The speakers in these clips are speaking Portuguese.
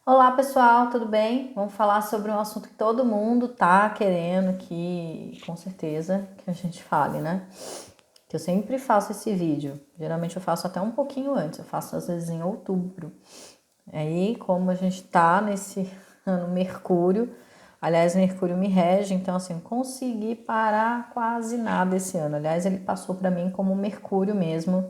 Olá pessoal, tudo bem? Vamos falar sobre um assunto que todo mundo tá querendo que, com certeza, que a gente fale, né? Que eu sempre faço esse vídeo. Geralmente eu faço até um pouquinho antes, eu faço às vezes em outubro. Aí, como a gente tá nesse ano Mercúrio, aliás, Mercúrio me rege, então assim, consegui parar quase nada esse ano. Aliás, ele passou para mim como Mercúrio mesmo.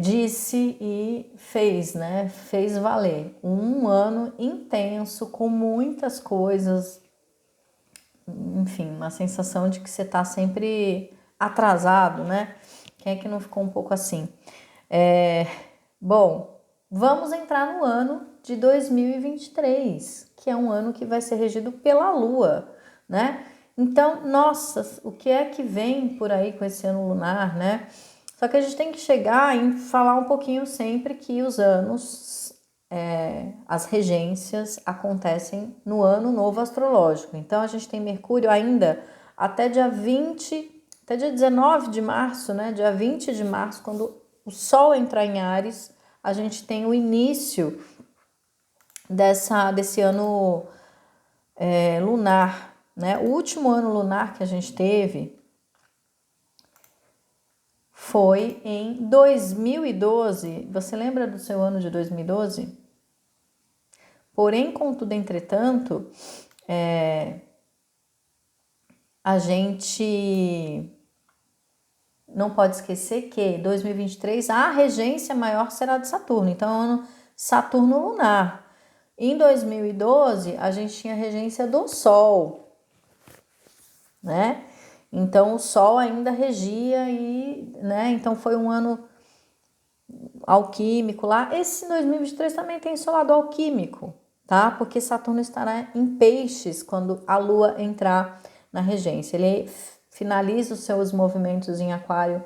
Disse e fez, né? Fez valer. Um ano intenso, com muitas coisas, enfim, uma sensação de que você tá sempre atrasado, né? Quem é que não ficou um pouco assim? É, Bom, vamos entrar no ano de 2023, que é um ano que vai ser regido pela Lua, né? Então, nossa, o que é que vem por aí com esse ano lunar, né? Só que a gente tem que chegar em falar um pouquinho sempre que os anos, as regências acontecem no ano novo astrológico. Então a gente tem Mercúrio ainda até dia 20, até dia 19 de março, né? Dia 20 de março, quando o Sol entrar em Áries, a gente tem o início desse ano lunar, né? O último ano lunar que a gente teve foi em 2012. Você lembra do seu ano de 2012? Porém, contudo, entretanto, a gente não pode esquecer que 2023 a regência maior será de Saturno. Então, é um ano Saturno lunar. Em 2012, a gente tinha a regência do Sol, né? Então, o Sol ainda regia né? Então, foi um ano alquímico lá. Esse 2023 também tem seu lado alquímico, tá? Porque Saturno estará em Peixes quando a Lua entrar na regência. Ele finaliza os seus movimentos em Aquário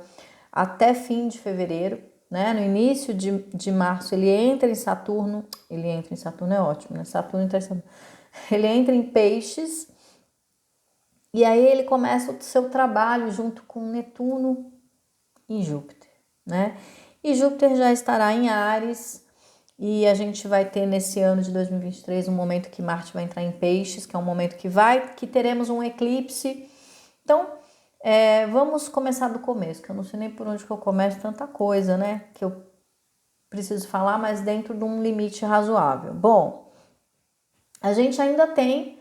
até fim de fevereiro, né? No início de março ele entra em Saturno é ótimo, né? Saturno entra em Saturno. Ele entra em Peixes e aí ele começa o seu trabalho junto com Netuno e Júpiter, né? E Júpiter já estará em Áries e a gente vai ter nesse ano de 2023 um momento que Marte vai entrar em Peixes, que é um momento que teremos um eclipse. Então, vamos começar do começo, que eu não sei nem por onde que eu começo, tanta coisa, né? Que eu preciso falar, mas dentro de um limite razoável. Bom, a gente ainda tem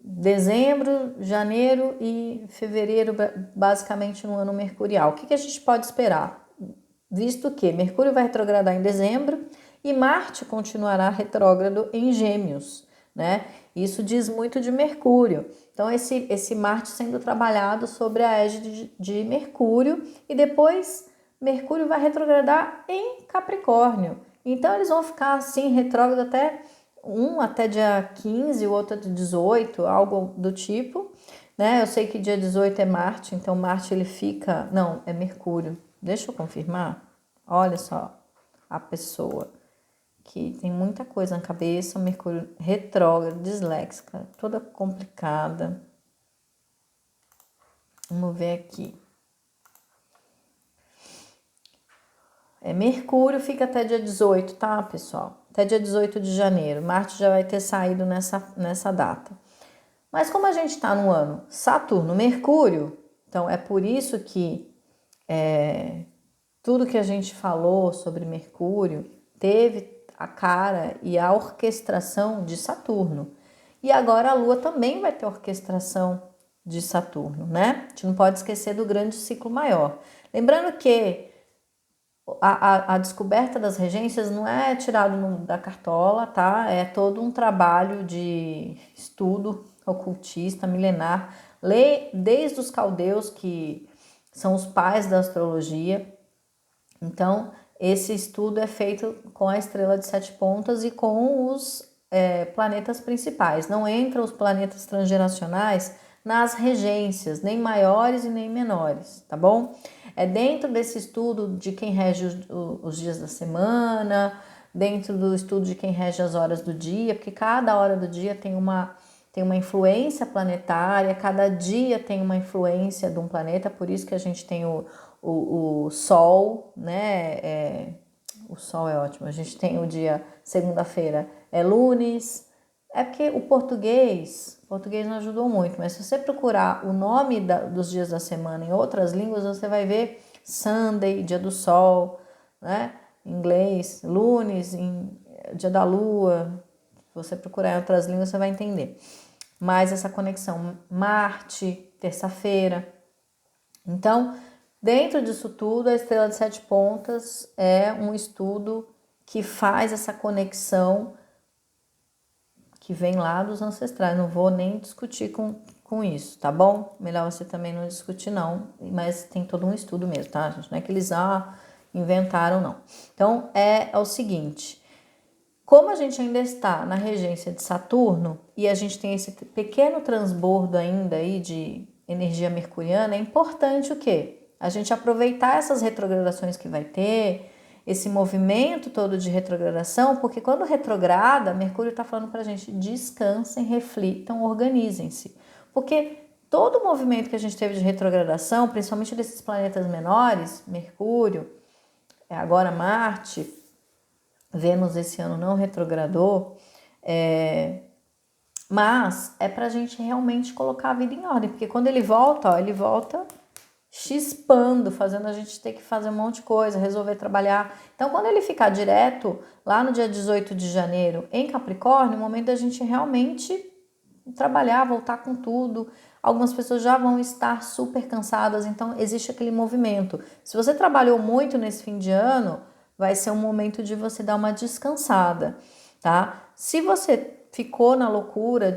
dezembro, janeiro e fevereiro, basicamente no ano mercurial. O que a gente pode esperar? Visto que Mercúrio vai retrogradar em dezembro e Marte continuará retrógrado em Gêmeos, né? Isso diz muito de Mercúrio. Então, esse Marte sendo trabalhado sobre a égide de Mercúrio e depois Mercúrio vai retrogradar em Capricórnio. Então, eles vão ficar assim, retrógrado até dia 15, o outro até 18, algo do tipo, né? Eu sei que dia 18 é Marte, então Marte ele fica, não, é Mercúrio. Deixa eu confirmar. Olha só, a pessoa que tem muita coisa na cabeça, Mercúrio retrógrado, disléxica, toda complicada. Vamos ver aqui. Mercúrio fica até dia 18, tá, pessoal? Até dia 18 de janeiro. Marte já vai ter saído nessa data. Mas como a gente está no ano Saturno-Mercúrio, então é por isso que tudo que a gente falou sobre Mercúrio teve a cara e a orquestração de Saturno. E agora a Lua também vai ter orquestração de Saturno, né? A gente não pode esquecer do grande ciclo maior. Lembrando que a descoberta das regências não é tirado da cartola, tá? É todo um trabalho de estudo ocultista milenar, desde os caldeus, que são os pais da astrologia. Então, esse estudo é feito com a estrela de 7 pontas e com os planetas principais. Não entram os planetas transgeracionais nas regências, nem maiores e nem menores, tá bom? É dentro desse estudo de quem rege os dias da semana, dentro do estudo de quem rege as horas do dia, porque cada hora do dia tem uma influência planetária, cada dia tem uma influência de um planeta, por isso que a gente tem o Sol, né? o Sol é ótimo. A gente tem o dia, segunda-feira é lunes. É porque o português não ajudou muito, mas se você procurar o nome dos dias da semana em outras línguas, você vai ver Sunday, dia do sol, né? Em inglês, lunes, dia da lua. Se você procurar em outras línguas, você vai entender. Mas essa conexão Marte, terça-feira. Então, dentro disso tudo, a estrela de 7 pontas é um estudo que faz essa conexão que vem lá dos ancestrais. Não vou nem discutir com isso, tá bom? Melhor você também não discutir, não. Mas tem todo um estudo mesmo, tá, gente? Não é que eles inventaram, não. Então, é o seguinte. Como a gente ainda está na regência de Saturno e a gente tem esse pequeno transbordo ainda aí de energia mercuriana, é importante o quê? A gente aproveitar essas retrogradações que vai ter, esse movimento todo de retrogradação, porque quando retrograda, Mercúrio está falando para a gente descansem, reflitam, organizem-se. Porque todo o movimento que a gente teve de retrogradação, principalmente desses planetas menores, Mercúrio, agora Marte, Vênus esse ano não retrogradou, mas é para a gente realmente colocar a vida em ordem, porque quando ele volta, ele volta chispando, fazendo a gente ter que fazer um monte de coisa, resolver trabalhar. Então, quando ele ficar direto, lá no dia 18 de janeiro, em Capricórnio, o momento da gente realmente trabalhar, voltar com tudo. Algumas pessoas já vão estar super cansadas, então existe aquele movimento. Se você trabalhou muito nesse fim de ano, vai ser um momento de você dar uma descansada, tá? Se você ficou na loucura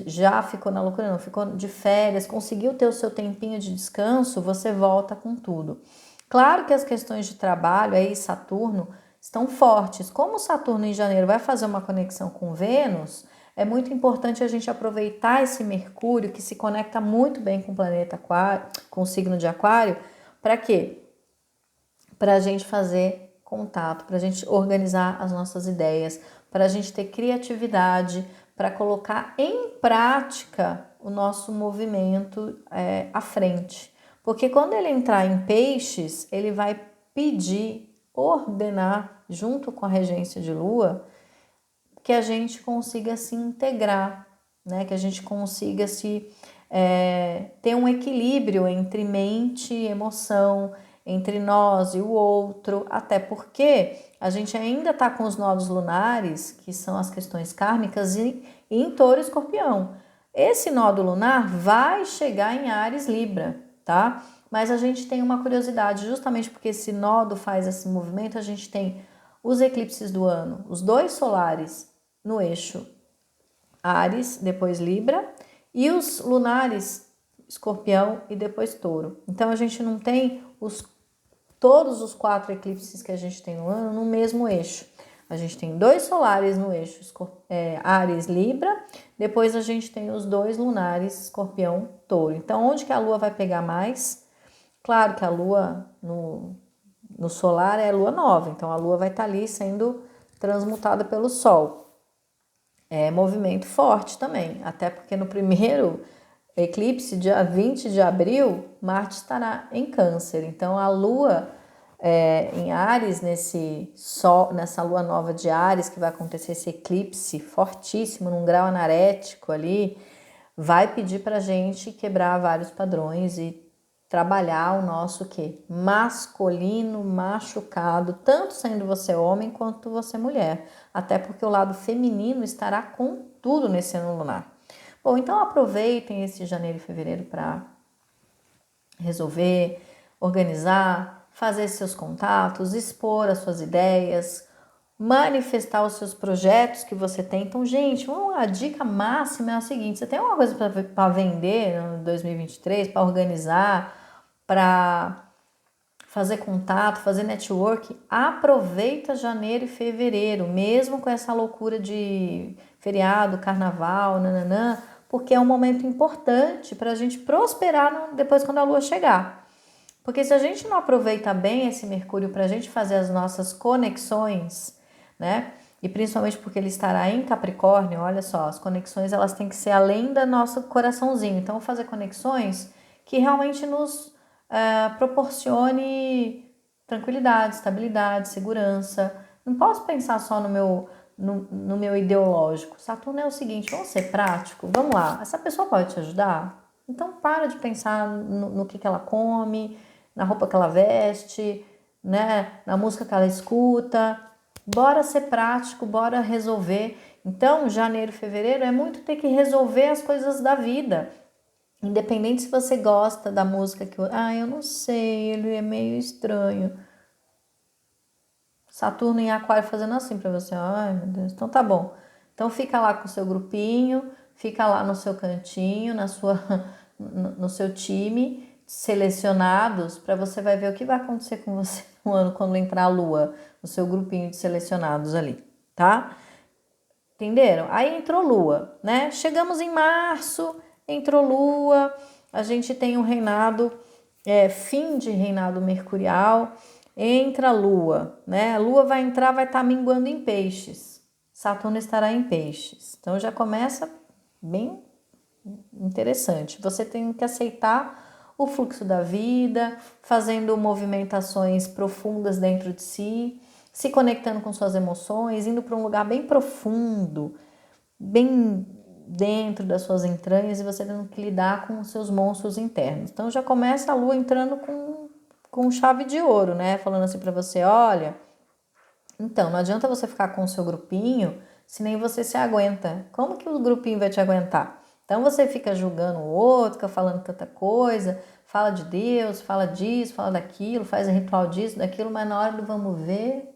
já ficou na loucura, não, ficou de férias, conseguiu ter o seu tempinho de descanso, você volta com tudo. Claro que as questões de trabalho, aí Saturno, estão fortes. Como Saturno em janeiro vai fazer uma conexão com Vênus, é muito importante a gente aproveitar esse Mercúrio, que se conecta muito bem com o planeta Aquário, com o signo de Aquário, para quê? Para a gente fazer contato, para a gente organizar as nossas ideias, para a gente ter criatividade, para colocar em prática o nosso movimento à frente. Porque quando ele entrar em peixes, ele vai pedir, ordenar, junto com a regência de lua, que a gente consiga se integrar, né? Que a gente consiga ter um equilíbrio entre mente e emoção, entre nós e o outro, até porque a gente ainda está com os nodos lunares, que são as questões kármicas, em Touro e Escorpião. Esse nodo lunar vai chegar em Áries Libra, tá? Mas a gente tem uma curiosidade, justamente porque esse nodo faz esse movimento, a gente tem os eclipses do ano, os 2 solares no eixo Áries, depois Libra, e os lunares Escorpião e depois Touro. Então a gente não tem todos os 4 eclipses que a gente tem no ano no mesmo eixo. A gente tem 2 solares no eixo Áries Libra, depois a gente tem os 2 lunares Escorpião Touro. Então onde que a Lua vai pegar mais? Claro que a Lua no solar é a Lua nova, então a Lua vai estar ali sendo transmutada pelo Sol. É movimento forte também, até porque no primeiro eclipse, dia 20 de abril, Marte estará em Câncer. Então a Lua em Áries, nessa Lua nova de Áries, que vai acontecer esse eclipse fortíssimo, num grau anarético ali, vai pedir para a gente quebrar vários padrões e trabalhar o nosso quê? Masculino machucado, tanto sendo você homem quanto você mulher. Até porque o lado feminino estará com tudo nesse ano lunar. Bom, então aproveitem esse janeiro e fevereiro para resolver, organizar, fazer seus contatos, expor as suas ideias, manifestar os seus projetos que você tem. Então, gente, a dica máxima é a seguinte: você tem alguma coisa para vender no 2023, para organizar, para fazer contato, fazer network, aproveita janeiro e fevereiro, mesmo com essa loucura de feriado, carnaval, nananã, porque é um momento importante para a gente prosperar depois quando a lua chegar. Porque se a gente não aproveita bem esse Mercúrio para a gente fazer as nossas conexões, né? E principalmente porque ele estará em Capricórnio, olha só, as conexões elas têm que ser além do nosso coraçãozinho. Então, fazer conexões que realmente nos proporcione tranquilidade, estabilidade, segurança. Não posso pensar só no meu ideológico. Saturno é o seguinte, vamos ser prático? Vamos lá, essa pessoa pode te ajudar? Então para de pensar no que ela come, na roupa que ela veste, né? Na música que ela escuta. Bora ser prático, bora resolver. Então, janeiro, fevereiro é muito ter que resolver as coisas da vida. Independente se você gosta da música que... eu não sei, ele é meio estranho. Saturno em Aquário fazendo assim pra você. Ai, meu Deus. Então tá bom. Então fica lá com o seu grupinho, fica lá no seu cantinho, no seu time, selecionados, para você vai ver o que vai acontecer com você no ano quando entrar a Lua, no seu grupinho de selecionados ali, tá? Entenderam? Aí entrou Lua, né? Chegamos em março, entrou Lua, a gente tem um reinado, fim de reinado mercurial, entra a Lua, né? A Lua vai entrar, vai estar minguando em peixes. Saturno estará em peixes. Então já começa bem interessante. Você tem que aceitar o fluxo da vida, fazendo movimentações profundas dentro de si, se conectando com suas emoções, indo para um lugar bem profundo, bem dentro das suas entranhas e você tendo que lidar com os seus monstros internos. Então já começa a Lua entrando com chave de ouro, né? Falando assim para você, olha, então não adianta você ficar com o seu grupinho se nem você se aguenta. Como que o grupinho vai te aguentar? Então você fica julgando o outro, fica falando tanta coisa, fala de Deus, fala disso, fala daquilo, faz ritual disso, daquilo, mas na hora do vamos ver...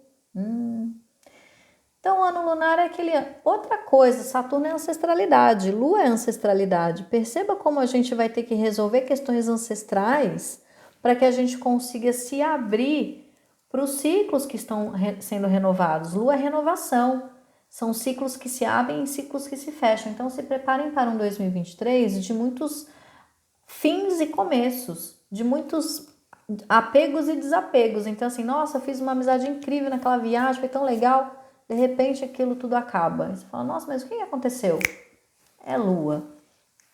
Então, o ano lunar é aquele... Outra coisa, Saturno é ancestralidade, Lua é ancestralidade. Perceba como a gente vai ter que resolver questões ancestrais para que a gente consiga se abrir para os ciclos que estão sendo renovados. Lua é renovação. São ciclos que se abrem e ciclos que se fecham. Então, se preparem para um 2023 de muitos fins e começos, de muitos apegos e desapegos. Então, assim, nossa, eu fiz uma amizade incrível naquela viagem, foi tão legal. De repente aquilo tudo acaba. Você fala, nossa, mas o que aconteceu? É lua,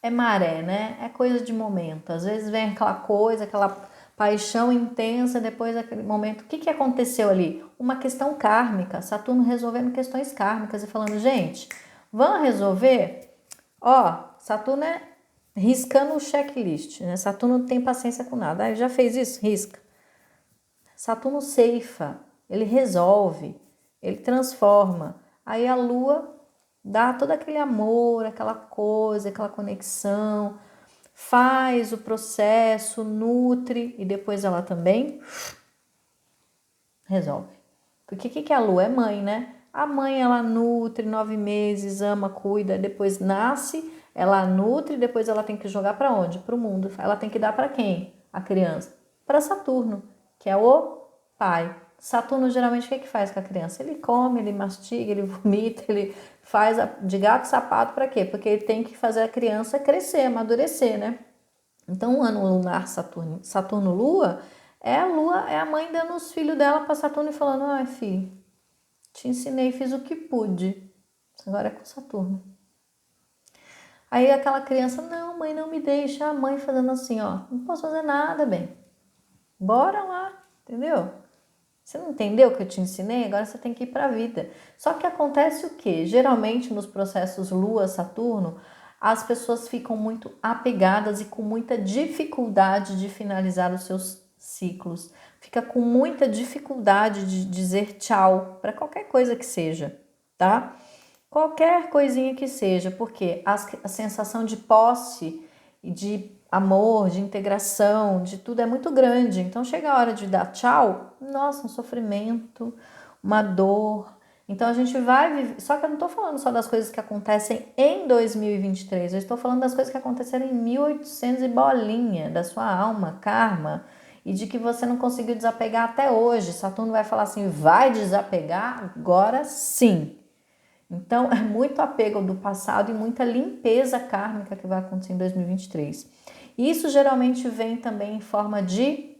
é maré, né? É coisa de momento. Às vezes vem aquela coisa, aquela paixão intensa, depois daquele momento. O que aconteceu ali? Uma questão kármica. Saturno resolvendo questões kármicas e falando, gente, vamos resolver? Ó, Saturno é riscando o checklist, né? Saturno não tem paciência com nada. Ah, já fez isso? Risca. Saturno ceifa, ele resolve. Ele transforma. Aí a Lua dá todo aquele amor, aquela coisa, aquela conexão, faz o processo, nutre e depois ela também resolve. Porque o que é a Lua? É mãe, né? A mãe, ela nutre 9 meses, ama, cuida, depois nasce, ela nutre, depois ela tem que jogar para onde? Para o mundo. Ela tem que dar para quem? A criança. Para Saturno, que é o pai. Saturno geralmente o que faz com a criança? Ele come, ele mastiga, ele vomita, ele faz de gato e sapato para quê? Porque ele tem que fazer a criança crescer, amadurecer, né? Então o ano lunar Saturno-Lua, é a mãe dando os filhos dela para Saturno e falando, ai filho, te ensinei, fiz o que pude, agora é com Saturno. Aí aquela criança, não mãe, não me deixa, a mãe fazendo assim, ó, não posso fazer nada, bem, bora lá, entendeu? Você não entendeu o que eu te ensinei? Agora você tem que ir para a vida. Só que acontece o quê? Geralmente nos processos Lua-Saturno, as pessoas ficam muito apegadas e com muita dificuldade de finalizar os seus ciclos. Fica com muita dificuldade de dizer tchau para qualquer coisa que seja, tá? Qualquer coisinha que seja, porque a sensação de posse e de amor, de integração, de tudo é muito grande. Então chega a hora de dar tchau, nossa, um sofrimento, uma dor. Então a gente vai viver, só que eu não estou falando só das coisas que acontecem em 2023, eu estou falando das coisas que aconteceram em 1800 e bolinha, da sua alma, karma, e de que você não conseguiu desapegar até hoje. Saturno vai falar assim, vai desapegar? Agora sim. Então, é muito apego do passado e muita limpeza kármica que vai acontecer em 2023. Isso geralmente vem também em forma de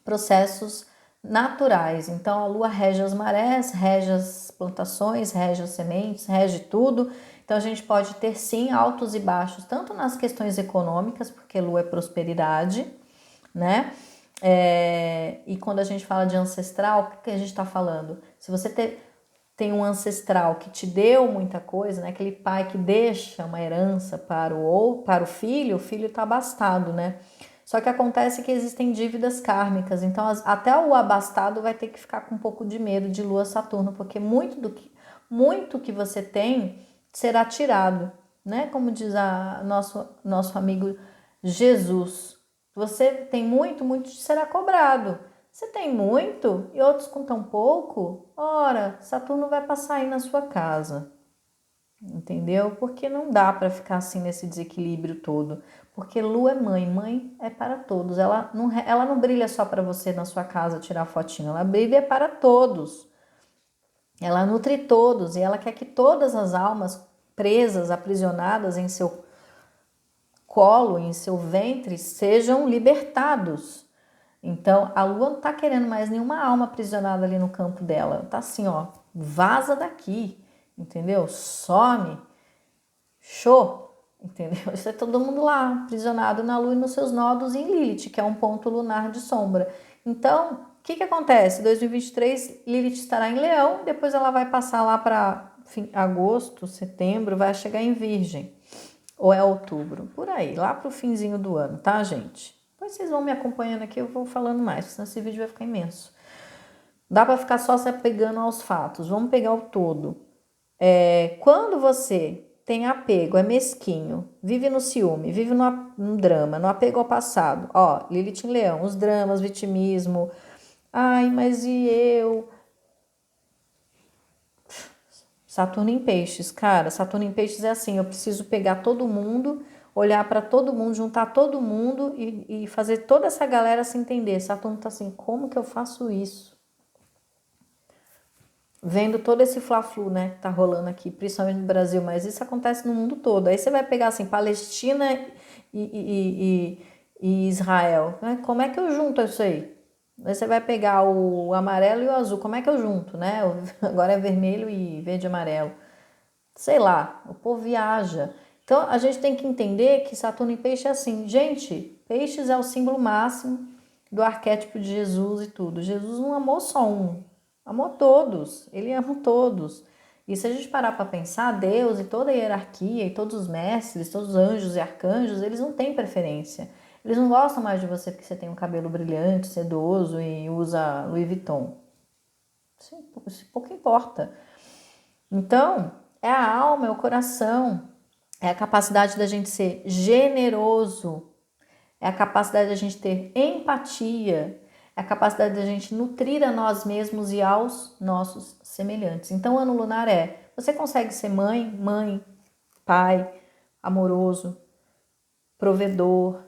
processos naturais. Então, a Lua rege as marés, rege as plantações, rege as sementes, rege tudo. Então, a gente pode ter, sim, altos e baixos, tanto nas questões econômicas, porque Lua é prosperidade, né? E quando a gente fala de ancestral, o que a gente está falando? Se você tem um ancestral que te deu muita coisa, né? Aquele pai que deixa uma herança para o filho está abastado, né? Só que acontece que existem dívidas kármicas, então até o abastado vai ter que ficar com um pouco de medo de Lua Saturno, porque muito que você tem será tirado, né? Como diz nosso amigo Jesus. Você tem muito será cobrado. Você tem muito e outros com tão pouco, ora, Saturno vai passar aí na sua casa. Entendeu? Porque não dá para ficar assim nesse desequilíbrio todo. Porque Lua é mãe, mãe é para todos. Ela não brilha só para você na sua casa tirar fotinho, ela brilha para todos. Ela nutre todos e ela quer que todas as almas presas, aprisionadas em seu colo, em seu ventre, sejam libertados. Então, a Lua não tá querendo mais nenhuma alma aprisionada ali no campo dela. Tá assim, ó, vaza daqui, entendeu? Some, show, entendeu? Isso é todo mundo lá, aprisionado na Lua e nos seus nodos em Lilith, que é um ponto lunar de sombra. Então, o que acontece? Em 2023, Lilith estará em Leão, depois ela vai passar lá para agosto, setembro, vai chegar em Virgem. Ou é outubro, por aí, lá pro finzinho do ano, tá, gente? Depois vocês vão me acompanhando aqui, eu vou falando mais, senão esse vídeo vai ficar imenso. Dá para ficar só se apegando aos fatos, vamos pegar o todo. Quando você tem apego, é mesquinho, vive no ciúme, vive no drama, no apego ao passado. Ó, Lilith em Leão, os dramas, vitimismo. Ai, mas e eu? Saturno em Peixes, cara, Saturno em Peixes é assim, eu preciso pegar todo mundo, olhar para todo mundo, juntar todo mundo e fazer toda essa galera se entender. Saturno tá assim, como que eu faço isso? Vendo todo esse fla-flu, né, que tá rolando aqui, principalmente no Brasil, mas isso acontece no mundo todo. Aí você vai pegar assim, Palestina e Israel, né? Como é que eu junto isso aí? Aí você vai pegar o amarelo e o azul, como é que eu junto, né? Agora é vermelho e verde e amarelo. Sei lá, o povo viaja. Então a gente tem que entender que Saturno em Peixe é assim, gente, Peixes é o símbolo máximo do arquétipo de Jesus e tudo. Jesus não amou só um, amou todos, ele ama todos. E se a gente parar para pensar, Deus e toda a hierarquia e todos os mestres, todos os anjos e arcanjos, eles não têm preferência. Eles não gostam mais de você porque você tem um cabelo brilhante, sedoso e usa Louis Vuitton. Isso pouco importa. Então, é a alma, é o coração, é a capacidade da gente ser generoso, é a capacidade da gente ter empatia, é a capacidade da gente nutrir a nós mesmos e aos nossos semelhantes. Então, o ano lunar você consegue ser mãe, pai, amoroso, provedor,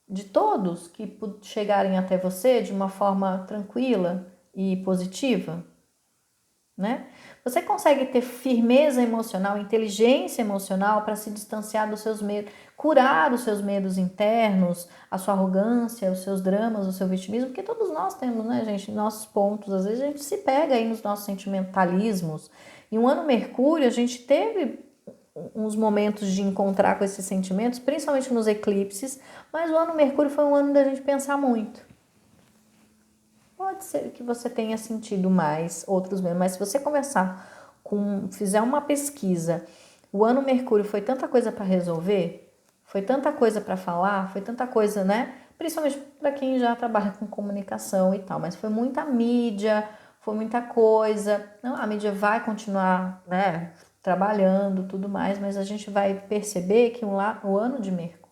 de todos que chegarem até você de uma forma tranquila e positiva, né? Você consegue ter firmeza emocional, inteligência emocional para se distanciar dos seus medos, curar os seus medos internos, a sua arrogância, os seus dramas, o seu vitimismo, porque todos nós temos, né, gente, nossos pontos. Às vezes a gente se pega aí nos nossos sentimentalismos. E um ano Mercúrio, a gente teve uns momentos de encontrar com esses sentimentos, principalmente nos eclipses, mas o ano Mercúrio foi um ano da gente pensar muito. Pode ser que você tenha sentido mais, outros menos, mas se você fizer uma pesquisa, o ano Mercúrio foi tanta coisa para resolver, foi tanta coisa para falar, foi tanta coisa, né? Principalmente para quem já trabalha com comunicação e tal, mas foi muita mídia, foi muita coisa. Não, a mídia vai continuar, né, trabalhando, tudo mais, mas a gente vai perceber que o ano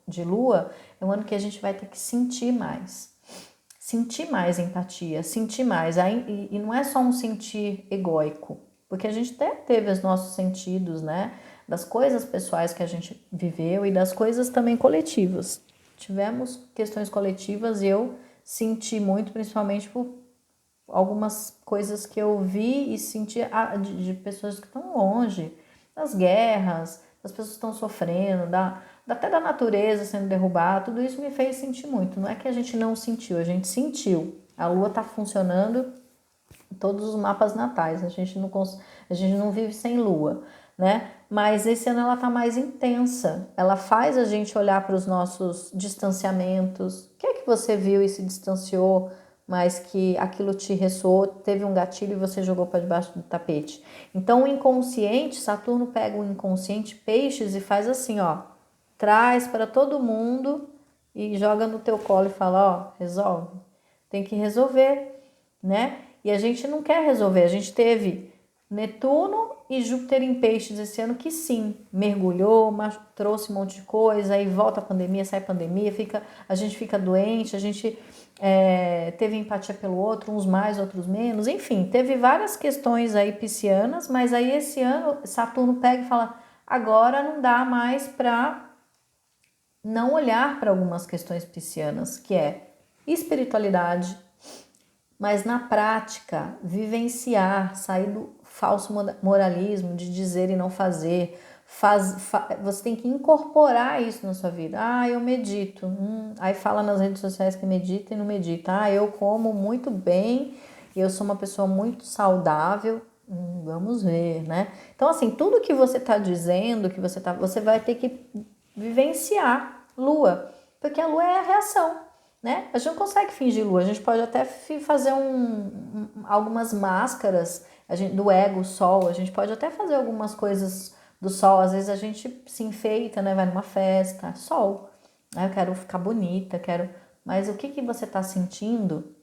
de Lua é um ano que a gente vai ter que sentir mais empatia, sentir mais. E não é só um sentir egóico, porque a gente até teve os nossos sentidos, né? Das coisas pessoais que a gente viveu e das coisas também coletivas. Tivemos questões coletivas e eu senti muito, principalmente por algumas coisas que eu vi e senti de pessoas que estão longe, das guerras, das pessoas que estão sofrendo, até da natureza sendo derrubada. Tudo isso me fez sentir muito. Não é que a gente não sentiu, a gente sentiu. A Lua está funcionando em todos os mapas natais. A gente não vive sem Lua, né? Mas esse ano ela tá mais intensa. Ela faz a gente olhar para os nossos distanciamentos. O que é que você viu e se distanciou, mas que aquilo te ressoou, teve um gatilho e você jogou para debaixo do tapete? Então o inconsciente, Saturno pega o inconsciente Peixes e faz assim, ó, traz para todo mundo e joga no teu colo e fala, ó, resolve. Tem que resolver, né? E a gente não quer resolver. A gente teve Netuno e Júpiter em Peixes esse ano que sim, mergulhou, mas trouxe um monte de coisa, aí volta a pandemia, sai a pandemia, a gente fica doente, a gente teve empatia pelo outro, uns mais, outros menos, enfim, teve várias questões aí piscianas, mas aí esse ano Saturno pega e fala, agora não dá mais para não olhar para algumas questões piscianas, que é espiritualidade, mas na prática, vivenciar, sair do falso moralismo de dizer e não fazer. Você tem que incorporar isso na sua vida. Ah, eu medito. Aí fala nas redes sociais que medita e não medita. Ah, eu como muito bem, eu sou uma pessoa muito saudável. Vamos ver, né? Então, assim, tudo que você está dizendo, você vai ter que vivenciar Lua, porque a Lua é a reação, né? A gente não consegue fingir Lua, a gente pode até fazer algumas máscaras do ego, Sol, a gente pode até fazer algumas coisas do Sol, às vezes a gente se enfeita, né? Vai numa festa, Sol, eu quero ficar bonita, mas o que você está sentindo,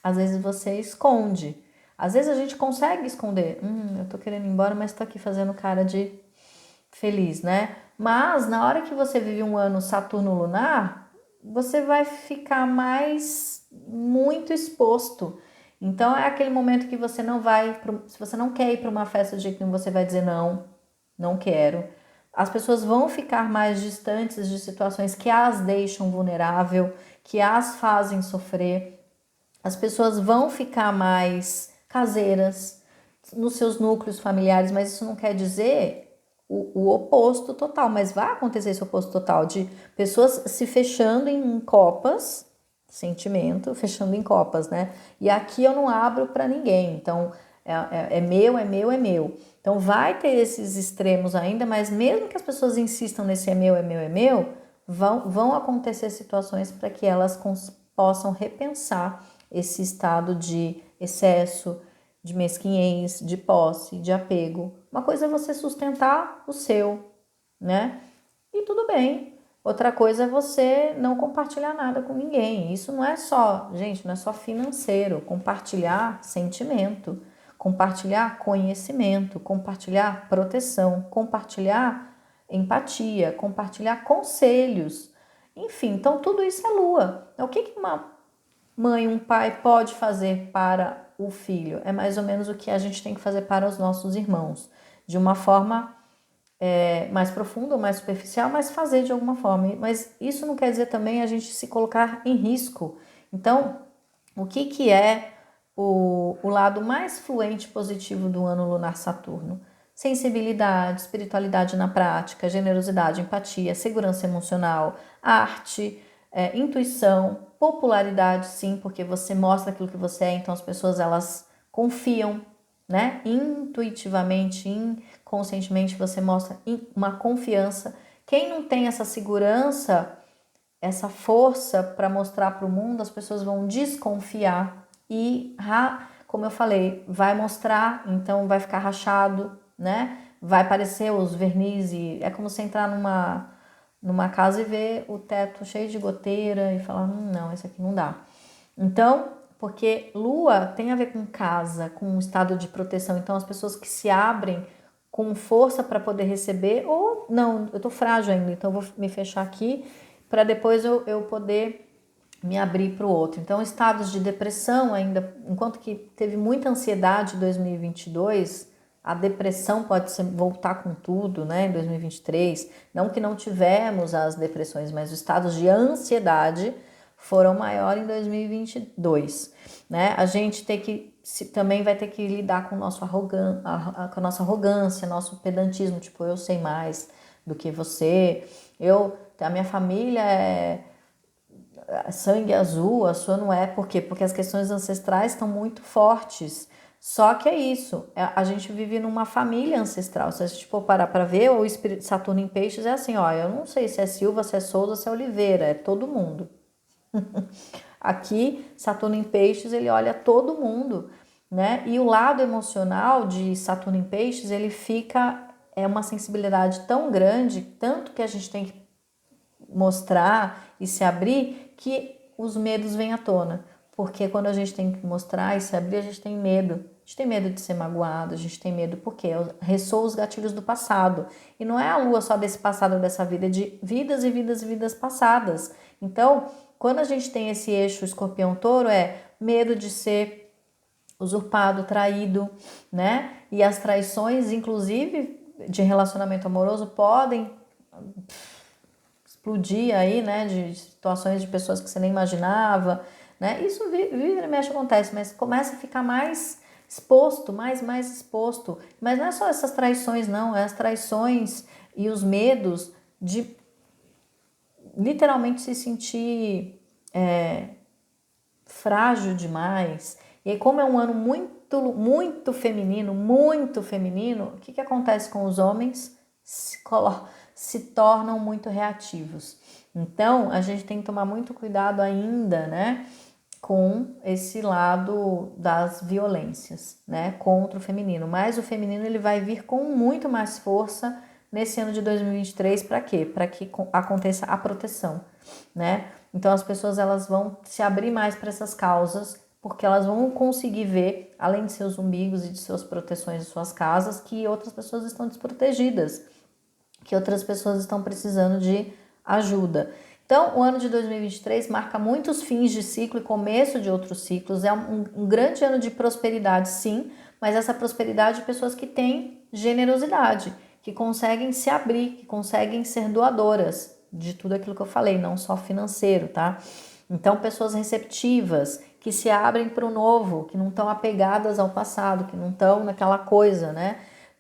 às vezes você esconde. Às vezes a gente consegue esconder, eu tô querendo ir embora, mas tô aqui fazendo cara de feliz, né? Mas na hora que você vive um ano Saturno lunar, você vai ficar muito exposto. Então é aquele momento que você não vai, se você não quer ir para uma festa de jeito nenhum, você vai dizer não, não quero. As pessoas vão ficar mais distantes de situações que as deixam vulnerável, que as fazem sofrer. As pessoas vão ficar mais caseiras nos seus núcleos familiares, mas isso não quer dizer o oposto total, mas vai acontecer esse oposto total de pessoas se fechando em copas, sentimento, fechando em copas, né? E aqui eu não abro para ninguém, então é meu, é meu, é meu. Então vai ter esses extremos ainda, mas mesmo que as pessoas insistam nesse é meu, é meu, é meu, vão acontecer situações para que elas possam repensar esse estado de excesso, de mesquinhez, de posse, de apego. Uma coisa é você sustentar o seu, né? E tudo bem. Outra coisa é você não compartilhar nada com ninguém. Isso não é só, gente, não é só financeiro. Compartilhar sentimento, compartilhar conhecimento, compartilhar proteção, compartilhar empatia, compartilhar conselhos. Enfim, então tudo isso é lua. O que uma mãe, um pai pode fazer para o filho? É mais ou menos o que a gente tem que fazer para os nossos irmãos. De uma forma mais profunda ou mais superficial, mas fazer de alguma forma. Mas isso não quer dizer também a gente se colocar em risco. Então, o que é o lado mais fluente e positivo do ano lunar Saturno? Sensibilidade, espiritualidade na prática, generosidade, empatia, segurança emocional, arte, intuição, popularidade, sim, porque você mostra aquilo que você é, então as pessoas elas confiam, né? Intuitivamente, inconscientemente você mostra uma confiança. Quem não tem essa segurança, essa força para mostrar para o mundo, as pessoas vão desconfiar e, como eu falei, vai mostrar, então vai ficar rachado, né? Vai aparecer os vernizes, é como você entrar numa casa e ver o teto cheio de goteira e falar, não, esse aqui não dá. Então, porque lua tem a ver com casa, com um estado de proteção, então as pessoas que se abrem com força para poder receber, ou não, eu tô frágil ainda, então eu vou me fechar aqui para depois eu poder me abrir para o outro. Então, estados de depressão ainda, enquanto que teve muita ansiedade em 2022, a depressão pode voltar com tudo, né, em 2023. Não que não tivemos as depressões, mas os estados de ansiedade foram maiores em 2022, né? A gente também vai ter que lidar com a nossa arrogância, nosso pedantismo, tipo, eu sei mais do que você, a minha família é sangue azul, a sua não é. Por quê? Porque as questões ancestrais estão muito fortes, Só que é isso, a gente vive numa família ancestral. Se a gente for parar para ver, o espírito Saturno em Peixes é assim, ó, eu não sei se é Silva, se é Souza, se é Oliveira, é todo mundo. Aqui, Saturno em Peixes, ele olha todo mundo, né? E o lado emocional de Saturno em Peixes, ele fica, é uma sensibilidade tão grande, tanto que a gente tem que mostrar e se abrir, que os medos vêm à tona. Porque quando a gente tem que mostrar e se abrir, a gente tem medo. A gente tem medo de ser magoado, a gente tem medo porque ressoa os gatilhos do passado. E não é a lua só desse passado, dessa vida, é de vidas e vidas e vidas passadas. Então, quando a gente tem esse eixo escorpião-touro, é medo de ser usurpado, traído, né? E as traições, inclusive de relacionamento amoroso, podem explodir aí, né? De situações de pessoas que você nem imaginava, né? Isso vive e mexe acontece, mas começa a ficar mais exposto, mais exposto. Mas não é só essas traições, não, é as traições e os medos de literalmente se sentir frágil demais. E aí, como é um ano muito feminino, o que acontece com os homens? Se tornam muito reativos. Então, a gente tem que tomar muito cuidado ainda, né, com esse lado das violências, né, contra o feminino. Mas o feminino ele vai vir com muito mais força nesse ano de 2023, para quê? Para que aconteça a proteção, né? Então as pessoas elas vão se abrir mais para essas causas, porque elas vão conseguir ver, além de seus umbigos e de suas proteções de suas casas, que outras pessoas estão desprotegidas, que outras pessoas estão precisando de ajuda. Então, o ano de 2023 marca muitos fins de ciclo e começo de outros ciclos. É um grande ano de prosperidade, sim, mas essa prosperidade de pessoas que têm generosidade, que conseguem se abrir, que conseguem ser doadoras de tudo aquilo que eu falei, não só financeiro, tá? Então, pessoas receptivas, que se abrem para o novo, que não estão apegadas ao passado, que não estão naquela coisa, né?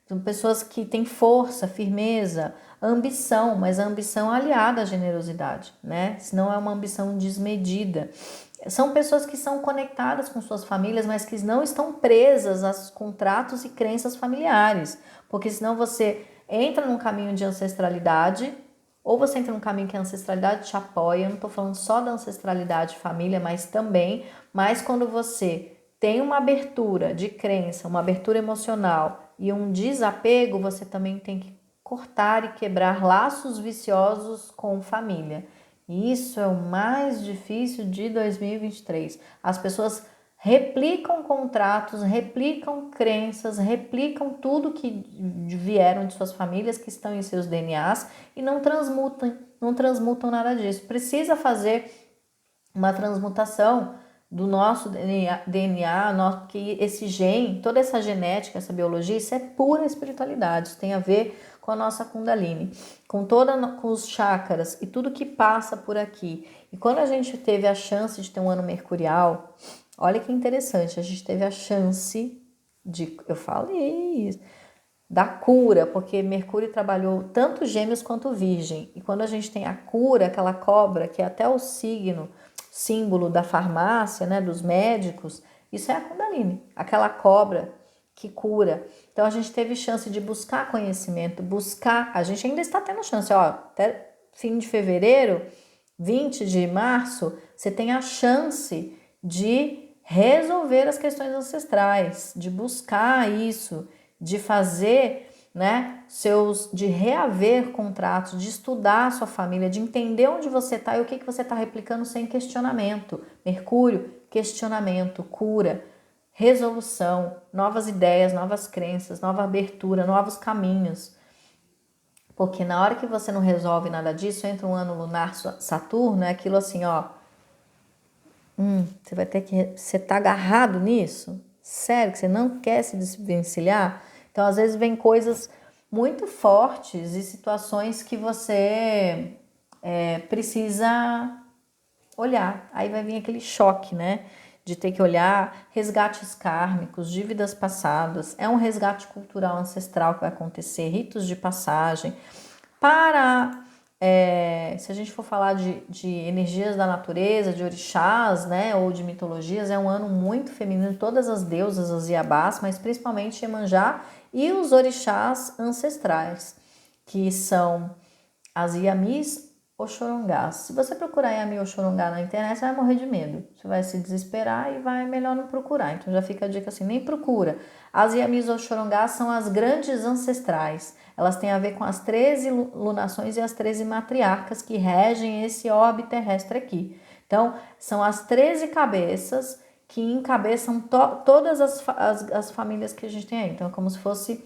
São pessoas que têm força, firmeza, ambição, mas a ambição aliada à generosidade, né? Senão é uma ambição desmedida. São pessoas que são conectadas com suas famílias, mas que não estão presas aos contratos e crenças familiares, porque senão você entra num caminho de ancestralidade, ou você entra num caminho que a ancestralidade te apoia. Eu não estou falando só da ancestralidade família, mas também, mas quando você tem uma abertura de crença, uma abertura emocional e um desapego, você também tem que cortar e quebrar laços viciosos com família. E isso é o mais difícil de 2023. As pessoas replicam contratos, replicam crenças, replicam tudo que vieram de suas famílias, que estão em seus DNAs e não transmutam nada disso. Precisa fazer uma transmutação do nosso DNA, que esse gene, toda essa genética, essa biologia, isso é pura espiritualidade, isso tem a ver com a nossa Kundalini, com os chakras e tudo que passa por aqui. E quando a gente teve a chance de ter um ano mercurial, olha que interessante, a gente teve a chance de, eu falei isso, da cura, porque Mercúrio trabalhou tanto Gêmeos quanto Virgem. E quando a gente tem a cura, aquela cobra, que é até o símbolo da farmácia, né, dos médicos, isso é a Kundalini, aquela cobra que cura. Então a gente teve chance de buscar conhecimento, a gente ainda está tendo chance, ó, até fim de fevereiro, 20 de março, você tem a chance de resolver as questões ancestrais, de buscar isso, de fazer, né, de reaver contratos, de estudar a sua família, de entender onde você está e o que você está replicando sem questionamento. Mercúrio, questionamento, cura, resolução, novas ideias, novas crenças, nova abertura, novos caminhos. Porque na hora que você não resolve nada disso, entra um ano lunar Saturno, é aquilo assim, ó. Você vai ter que... Você tá agarrado nisso? Sério, que você não quer se desvencilhar? Então, às vezes, vem coisas muito fortes e situações que você precisa olhar. Aí vai vir aquele choque, né? De ter que olhar resgates kármicos, dívidas passadas. É um resgate cultural ancestral que vai acontecer, ritos de passagem, para se a gente for falar de energias da natureza, de orixás, né, ou de mitologias, é um ano muito feminino, todas as deusas, as Iabás, mas principalmente Iemanjá e os orixás ancestrais, que são as Iamis Oxorongás. Se você procurar Iami Oxorongá na internet, você vai morrer de medo. Você vai se desesperar e vai melhor não procurar. Então já fica a dica assim, nem procura. As Iamis Oxorongás são as grandes ancestrais. Elas têm a ver com as 13 lunações e as 13 matriarcas que regem esse orbe terrestre aqui. Então, são as 13 cabeças que encabeçam todas as famílias que a gente tem aí. Então, é como se fosse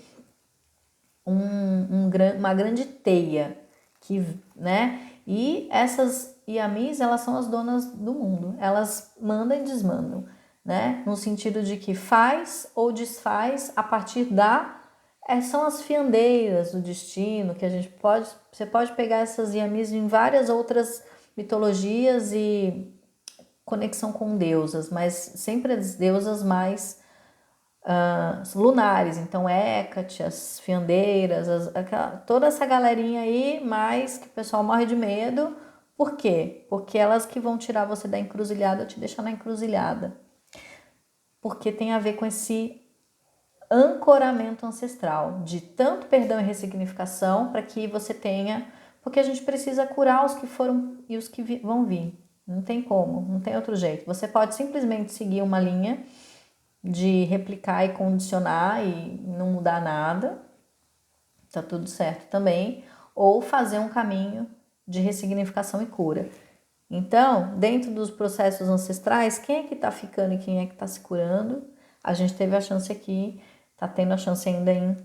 uma grande teia, que, né? E essas Iamis, elas são as donas do mundo. Elas mandam e desmandam, né? No sentido de que faz ou desfaz a partir são as fiandeiras do destino, que você pode pegar essas Iamis em várias outras mitologias e conexão com deusas, mas sempre as deusas mais lunares, então Hecate, as fiandeiras, toda essa galerinha aí, mas que o pessoal morre de medo. Por quê? Porque elas que vão tirar você da encruzilhada, te deixar na encruzilhada. Porque tem a ver com esse ancoramento ancestral, de tanto perdão e ressignificação, para que você tenha, porque a gente precisa curar os que foram e os que vão vir. Não tem como, não tem outro jeito. Você pode simplesmente seguir uma linha de replicar e condicionar e não mudar nada, tá tudo certo também, ou fazer um caminho de ressignificação e cura. Então, dentro dos processos ancestrais, quem é que tá ficando e quem é que tá se curando? A gente teve a chance aqui, tá tendo a chance ainda em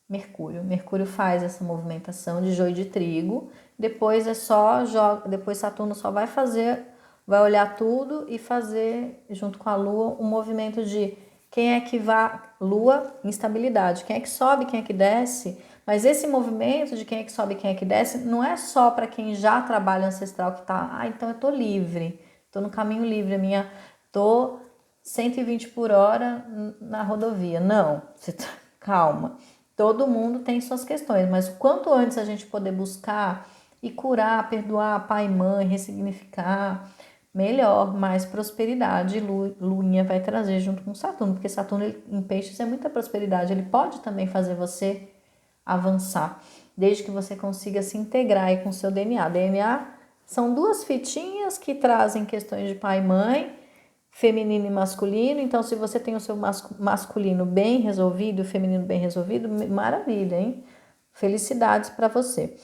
Mercúrio. Mercúrio faz essa movimentação de joio de trigo, depois depois Saturno só vai olhar tudo e fazer, junto com a Lua, um movimento de quem é que vai, Lua, instabilidade, quem é que sobe, quem é que desce, mas esse movimento de quem é que sobe e quem é que desce não é só para quem já trabalha ancestral que tá, então eu tô livre, tô no caminho livre, tô 120 por hora na rodovia. Não, calma. Todo mundo tem suas questões, mas quanto antes a gente poder buscar e curar, perdoar pai e mãe, ressignificar, melhor, mais prosperidade Luinha vai trazer junto com Saturno, porque Saturno em peixes é muita prosperidade, ele pode também fazer você avançar, desde que você consiga se integrar aí com o seu DNA. DNA são duas fitinhas que trazem questões de pai e mãe, feminino e masculino. Então, se você tem o seu masculino bem resolvido, o feminino bem resolvido, maravilha, hein? Felicidades para você.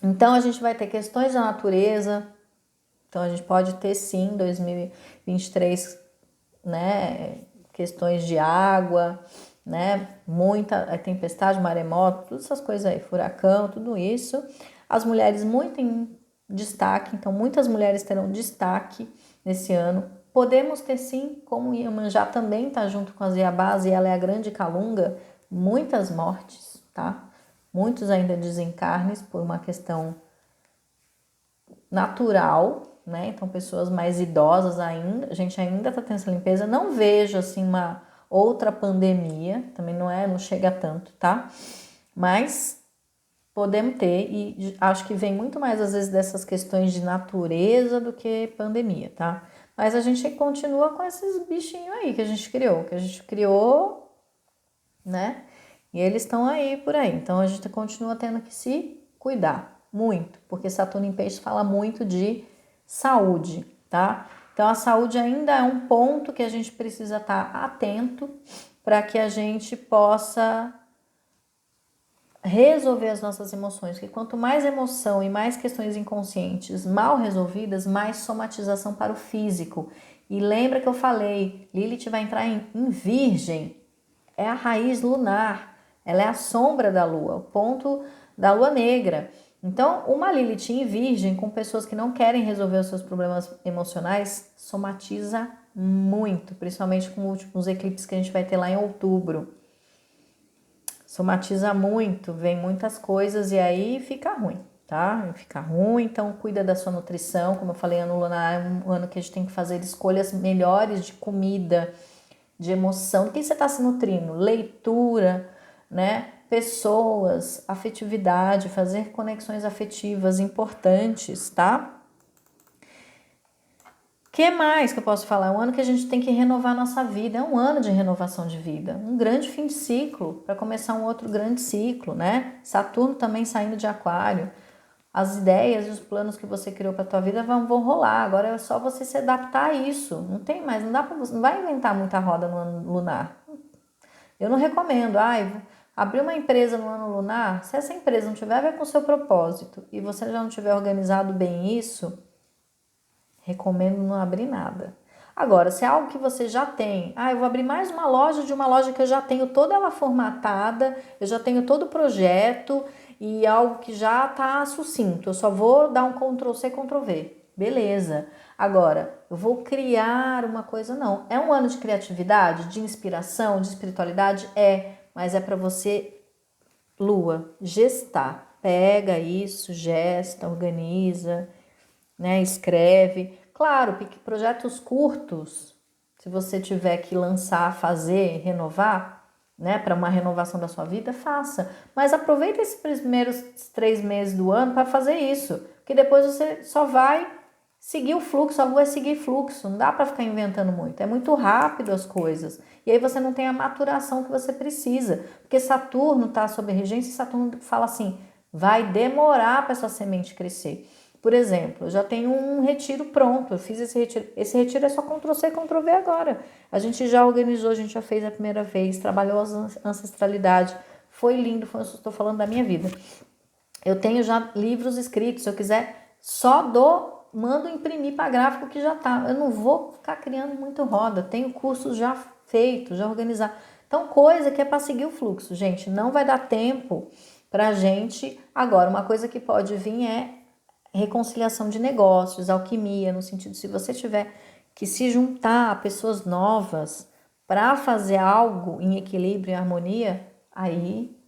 Então, a gente vai ter questões da natureza. Então, a gente pode ter, sim, 2023, né? Questões de água, né? Muita tempestade, maremoto, todas essas coisas aí, furacão, tudo isso. As mulheres muito em destaque, então, muitas mulheres terão destaque nesse ano. Podemos ter sim, como Iemanjá também está junto com as Iabás e ela é a grande Calunga, muitas mortes, tá? Muitos ainda desencarnes por uma questão natural, né? Então, pessoas mais idosas ainda, a gente ainda tá tendo essa limpeza. Não vejo, assim, uma outra pandemia, também não chega tanto, tá? Mas podemos ter, e acho que vem muito mais, às vezes, dessas questões de natureza do que pandemia, tá? Mas a gente continua com esses bichinhos aí que a gente criou, né? E eles estão aí por aí. Então a gente continua tendo que se cuidar muito, porque Saturno em Peixes fala muito de saúde, tá? Então a saúde ainda é um ponto que a gente precisa estar atento para que a gente possa resolver as nossas emoções, porque quanto mais emoção e mais questões inconscientes mal resolvidas, mais somatização para o físico. E lembra que eu falei, Lilith vai entrar em Virgem, é a raiz lunar, ela é a sombra da Lua, o ponto da Lua negra. Então, uma Lilith em Virgem, com pessoas que não querem resolver os seus problemas emocionais, somatiza muito, principalmente com os eclipses que a gente vai ter lá em outubro. Somatiza muito, vem muitas coisas e aí fica ruim, tá? Fica ruim, então cuida da sua nutrição. Como eu falei, ano lunar é um ano que a gente tem que fazer escolhas melhores de comida, de emoção. Do que você está se nutrindo? Leitura, né? Pessoas, afetividade, fazer conexões afetivas importantes, tá? Que mais que eu posso falar? É um ano que a gente tem que renovar a nossa vida, é um ano de renovação de vida, um grande fim de ciclo para começar um outro grande ciclo, né? Saturno também saindo de Aquário. As ideias e os planos que você criou para a tua vida vão rolar. Agora é só você se adaptar a isso. Não tem mais, não dá para você, não vai inventar muita roda no ano lunar. Eu não recomendo. Abrir uma empresa no ano lunar, se essa empresa não tiver a ver com o seu propósito e você já não tiver organizado bem isso, recomendo não abrir nada. Agora, se é algo que você já tem, eu vou abrir mais uma loja de uma loja que eu já tenho toda ela formatada, eu já tenho todo o projeto e algo que já está sucinto, eu só vou dar um Ctrl+C, Ctrl+V. Beleza. Agora, eu vou criar uma coisa, não. É um ano de criatividade, de inspiração, de espiritualidade? Mas é para você, Lua, gestar. Pega isso, gesta, organiza, né? Escreve. Claro, projetos curtos, se você tiver que lançar, fazer, renovar, né? Para uma renovação da sua vida, faça. Mas aproveita esses primeiros 3 meses do ano para fazer isso, porque depois você só vai seguir o fluxo, a lua é seguir fluxo, não dá para ficar inventando muito, é muito rápido as coisas. E aí você não tem a maturação que você precisa, porque Saturno está sob regência e Saturno fala assim, vai demorar para essa semente crescer. Por exemplo, eu já tenho um retiro pronto, eu fiz esse retiro. Esse retiro é só Ctrl+C, Ctrl+V agora. A gente já organizou, a gente já fez a primeira vez, trabalhou a ancestralidade. Foi lindo, estou falando da minha vida. Eu tenho já livros escritos, se eu quiser, mando imprimir para gráfico que já tá. Eu não vou ficar criando muito roda, tenho cursos já feitos, já organizado. Então, coisa que é para seguir o fluxo, gente, não vai dar tempo pra gente. Agora, uma coisa que pode vir é reconciliação de negócios, alquimia, no sentido, se você tiver que se juntar a pessoas novas para fazer algo em equilíbrio e harmonia, aí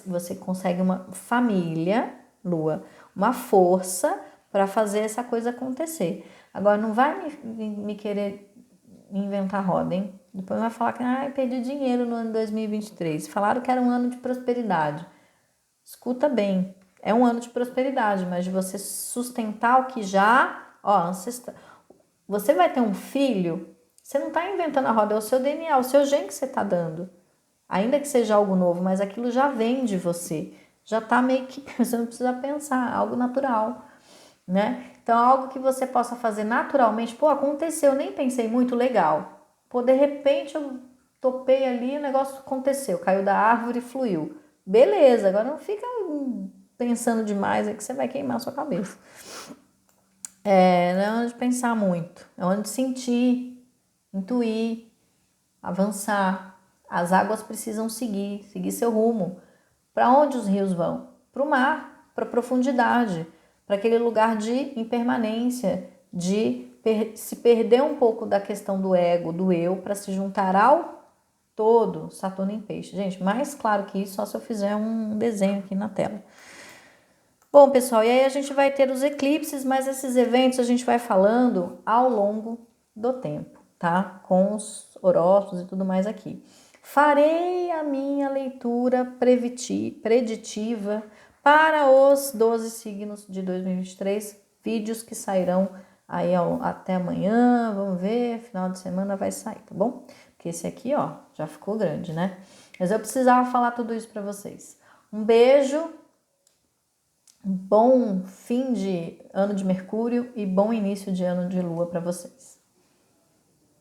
você consegue uma família, Lua, uma força para fazer essa coisa acontecer. Agora, não vai me querer inventar roda, hein? Depois vai falar que perdi dinheiro no ano 2023. Falaram que era um ano de prosperidade. Escuta bem, é um ano de prosperidade, mas de você sustentar o que ancestral. Você vai ter um filho, você não está inventando a roda, é o seu DNA, o seu gene que você está dando. Ainda que seja algo novo, mas aquilo já vem de você. Já está meio que, você não precisa pensar, algo natural, né? Então, algo que você possa fazer naturalmente. Aconteceu, nem pensei muito, legal. De repente eu topei ali, o negócio aconteceu, caiu da árvore e fluiu. Beleza, agora não fica pensando demais, é que você vai queimar a sua cabeça. Não é hora de pensar muito, é hora de sentir, intuir, avançar. As águas precisam seguir seu rumo. Para onde os rios vão? Para o mar, para a profundidade, para aquele lugar de impermanência, de se perder um pouco da questão do ego, do eu, para se juntar ao todo. Saturno em peixe. Gente, mais claro que isso, só se eu fizer um desenho aqui na tela. Bom, pessoal, e aí a gente vai ter os eclipses, mas esses eventos a gente vai falando ao longo do tempo, tá? Com os horóscopos e tudo mais aqui. Farei a minha leitura preditiva para os 12 signos de 2023, vídeos que sairão aí até amanhã, vamos ver, final de semana vai sair, tá bom? Porque esse aqui, já ficou grande, né? Mas eu precisava falar tudo isso para vocês. Um beijo, um bom fim de ano de Mercúrio e bom início de ano de Lua para vocês.